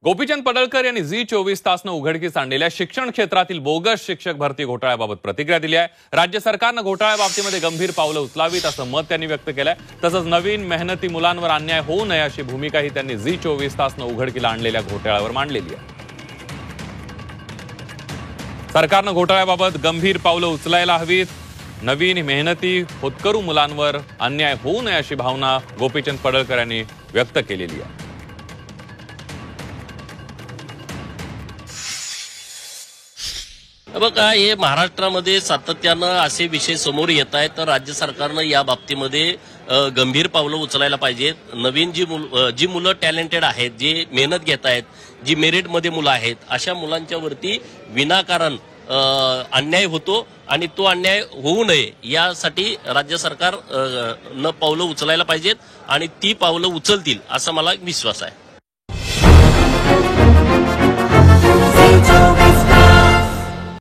गोपीचंद पडळकर यांनी झी 24 तासनं उघडकीस आणलेल्या शिक्षण क्षेत्रातील बोगस शिक्षक भरती घोटाळ्याबाबत प्रतिक्रिया दिली आहे। राज्य सरकारनं घोटाळ्याबाबतीमध्ये गंभीर पावलं उचलावीत असं मत त्यांनी व्यक्त केलंय। तसंच नवीन मेहनती मुलांवर अन्याय होऊ नये अशी भूमिकाही त्यांनी झी 24 तासनं उघडकीला आणलेल्या घोटाळ्यावर मांडलेली आहे। सरकारनं घोटाळ्याबाबत गंभीर पावलं उचलायला हवीत, नवीन मेहनती होतकरू मुलांवर अन्याय होऊ नये अशी भावना गोपीचंद पडळकर यांनी व्यक्त केलेली आहे। बघा, हे महाराष्ट्रामध्ये सातत्यानं असे विषय समोर येत आहेत, तर राज्य सरकारनं या बाबतीमध्ये गंभीर पावलं उचलायला पाहिजेत। नवीन जी मुलं टॅलेंटेड आहेत, जे मेहनत घेत आहेत, जी मेरिटमध्ये मुलं आहेत, अशा मुलांच्यावरती विनाकारण अन्याय होतो आणि तो अन्याय होऊ नये यासाठी राज्य सरकार न पावलं उचलायला पाहिजेत आणि ती पावलं उचलतील असा मला विश्वास आहे।